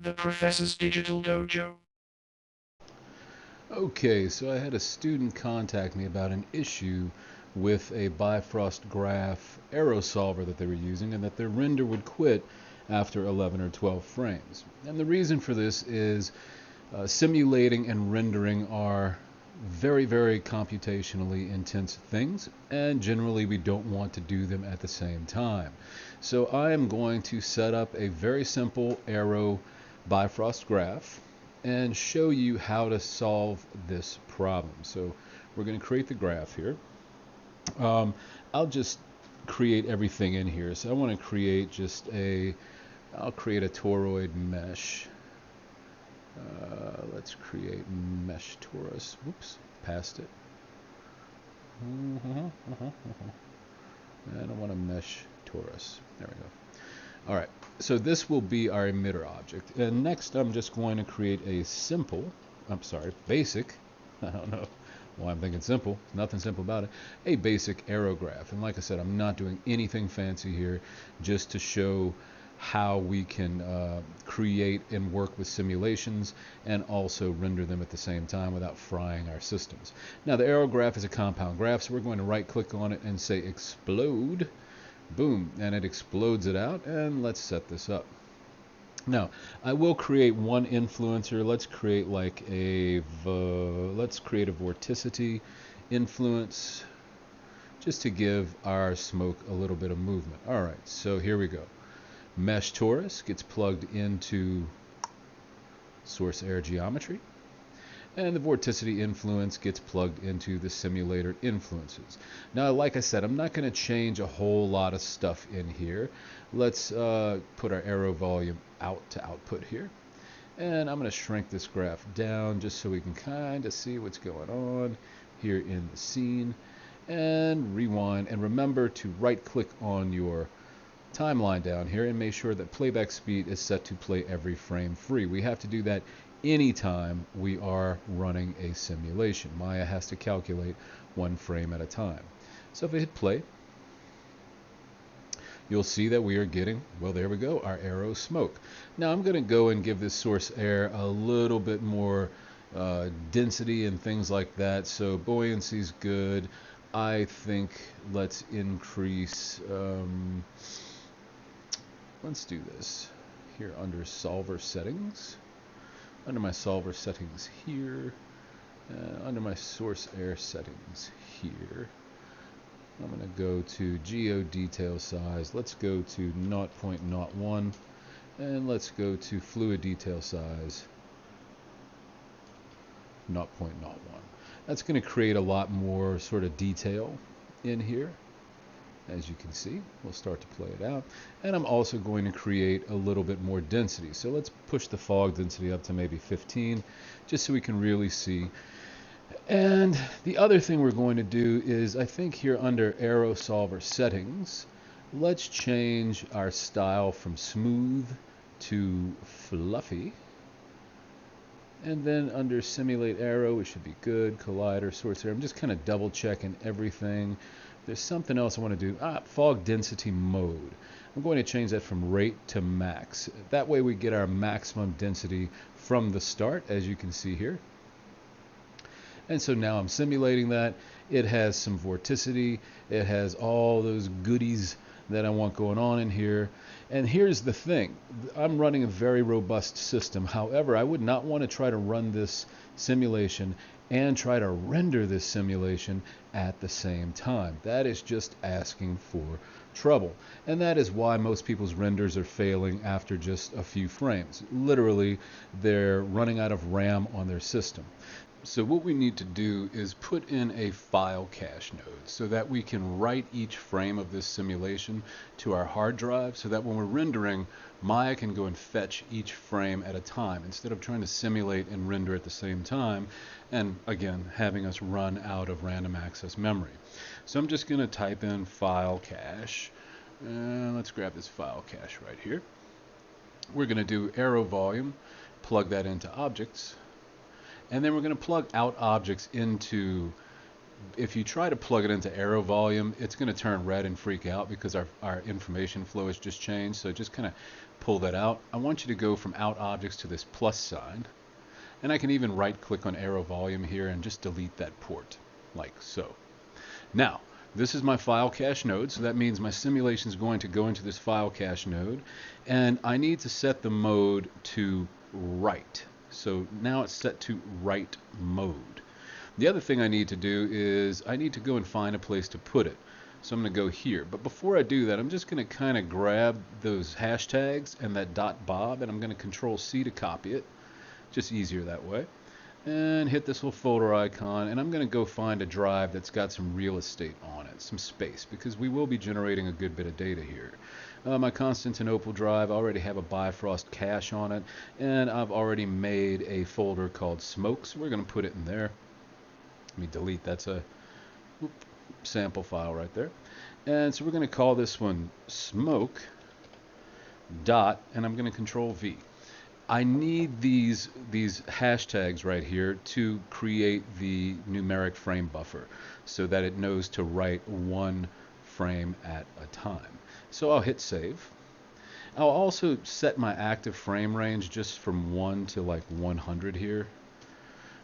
The Professor's Digital Dojo. Okay, so I had a student contact me about an issue with a Bifrost graph Aero solver that they were using and that their render would quit after 11 or 12 frames. And the reason for this is simulating and rendering are very computationally intense things, and generally we don't want to do them at the same time. So I am going to set up a very simple Aero Bifrost graph and show you how to solve this problem. So we're going to create the graph here. I'll just create everything in here. So I want to create I'll create a toroid mesh. Let's create mesh torus. Whoops, passed it. And I want a mesh torus. There we go. All right, so this will be our emitter object. And next I'm just going to create a basic, I don't know why I'm thinking simple, nothing simple about it, a basic Aero graph. And like I said, I'm not doing anything fancy here, just to show how we can create and work with simulations and also render them at the same time without frying our systems. Now the Aero graph is a compound graph, so we're going to right click on it and say explode. Boom, and it explodes it out, and let's set this up. Now, I will create one influencer. Let's create let's create a vorticity influence just to give our smoke a little bit of movement. All right, so here we go. Mesh torus gets plugged into source air geometry, and the vorticity influence gets plugged into the simulator influences. Now, like I said, I'm not going to change a whole lot of stuff in here. Let's put our Aero volume out to output here. And I'm going to shrink this graph down just so we can kind of see what's going on here in the scene. And rewind. And remember to right click on your timeline down here and make sure that playback speed is set to play every frame free. We have to do that anytime we are running a simulation. Maya has to calculate one frame at a time. So if I hit play, you'll see that we are getting, well, there we go, our Aero smoke. Now I'm going to go and give this source air a little bit more density and things like that. So buoyancy is good. I think let's increase, let's do this here under solver settings. Under my solver settings here, under my source air settings here, I'm going to go to geo detail size. Let's go to 0.01, and let's go to fluid detail size 0.01. That's going to create a lot more sort of detail in here. As you can see, we'll start to play it out. And I'm also going to create a little bit more density. So let's push the fog density up to maybe 15, just so we can really see. And the other thing we're going to do is, I think here under Aero Solver settings, let's change our style from smooth to fluffy. And then under simulate Aero, it should be good. Collider, source air. I'm just kind of double checking everything. There's something else I want to do. Fog density mode. I'm going to change that from rate to max. That way we get our maximum density from the start, as you can see here. And so now I'm simulating that. It has some vorticity. It has all those goodies that I want going on in here. And here's the thing. I'm running a very robust system. However, I would not want to try to run this simulation and try to render this simulation at the same time. That is just asking for trouble. And that is why most people's renders are failing after just a few frames. Literally, they're running out of RAM on their system. So what we need to do is put in a file cache node so that we can write each frame of this simulation to our hard drive, so that when we're rendering, Maya can go and fetch each frame at a time instead of trying to simulate and render at the same time, and again having us run out of random access memory. So I'm just going to type in file cache, and let's grab this file cache right here. We're going to do Aero volume, plug that into objects. And then we're going to plug out objects into if you try to plug it into Aero volume, it's going to turn red and freak out because our information flow has just changed. So just kind of pull that out. I want you to go from out objects to this plus sign. And I can even right click on Aero volume here and just delete that port, like so. Now, this is my file cache node, so that means my simulation is going to go into this file cache node, and I need to set the mode to write. So now it's set to write mode. The other thing I need to do is I need to go and find a place to put it. So I'm going to go here. But before I do that, I'm just going to kind of grab those hashtags and that .bob, and I'm going to Control C to copy it. Just easier that way. And hit this little folder icon, and I'm going to go find a drive that's got some real estate on it, some space, because we will be generating a good bit of data here. My Constantinople drive, I already have a Bifrost cache on it, and I've already made a folder called smoke, so we're going to put it in there. Let me delete, that's a sample file right there. And so we're going to call this one smoke dot, and I'm going to Control V. I need these hashtags right here to create the numeric frame buffer so that it knows to write one frame at a time. So I'll hit save. I'll also set my active frame range just from 1 to like 100 here.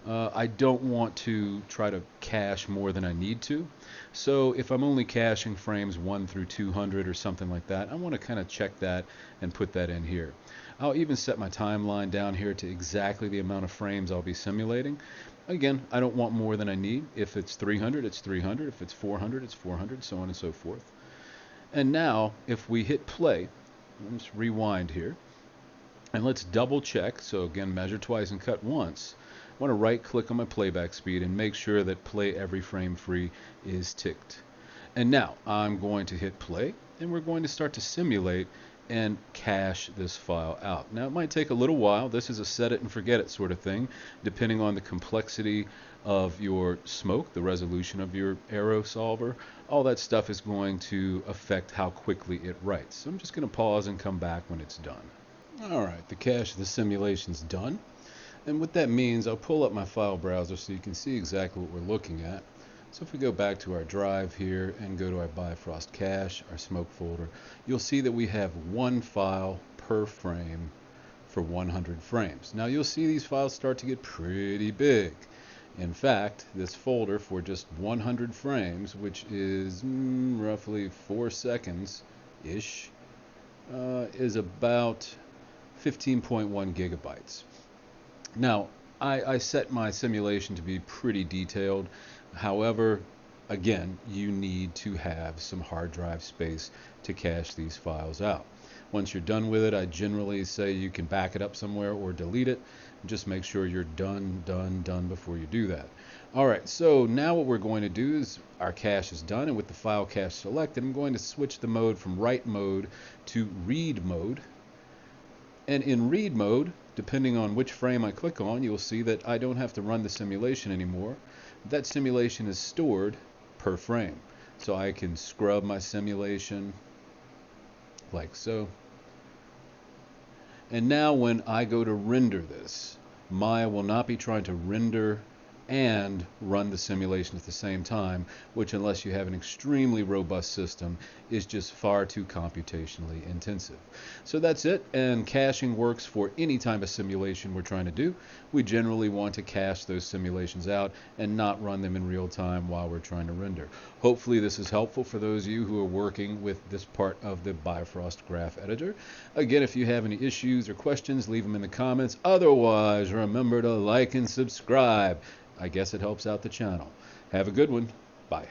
I don't want to try to cache more than I need to. So if I'm only caching frames 1 through 200 or something like that, I want to kind of check that and put that in here. I'll even set my timeline down here to exactly the amount of frames I'll be simulating. Again, I don't want more than I need. If it's 300, it's 300. If it's 400, it's 400, so on and so forth. And now, if we hit play, let's rewind here, and let's double check. So again, measure twice and cut once. I want to right click on my playback speed and make sure that play every frame free is ticked. And now I'm going to hit play, and we're going to start to simulate and cache this file out. Now it might take a little while. This is a set it and forget it sort of thing, depending on the complexity of your smoke, the resolution of your Aero solver. All that stuff is going to affect how quickly it writes. So I'm just going to pause and come back when it's done. Alright, the cache of the simulation's done. And what that means, I'll pull up my file browser so you can see exactly what we're looking at. So if we go back to our drive here and go to our Bifrost cache, our smoke folder, you'll see that we have one file per frame for 100 frames. Now you'll see these files start to get pretty big. In fact, this folder for just 100 frames, which is roughly 4 seconds-ish, is about 15.1 gigabytes. Now, I set my simulation to be pretty detailed. However, again, you need to have some hard drive space to cache these files out. Once you're done with it, I generally say you can back it up somewhere or delete it. Just make sure you're done before you do that. Alright, so now what we're going to do is our cache is done, and with the file cache selected, I'm going to switch the mode from write mode to read mode. And in read mode, depending on which frame I click on, you'll see that I don't have to run the simulation anymore. That simulation is stored per frame. So I can scrub my simulation like so. And now when I go to render this, Maya will not be trying to render and run the simulation at the same time, which, unless you have an extremely robust system, is just far too computationally intensive. So that's it, and caching works for any type of simulation we're trying to do. We generally want to cache those simulations out and not run them in real time while we're trying to render. Hopefully this is helpful for those of you who are working with this part of the Bifrost graph editor. Again, if you have any issues or questions, leave them in the comments. Otherwise, remember to like and subscribe. I guess it helps out the channel. Have a good one. Bye.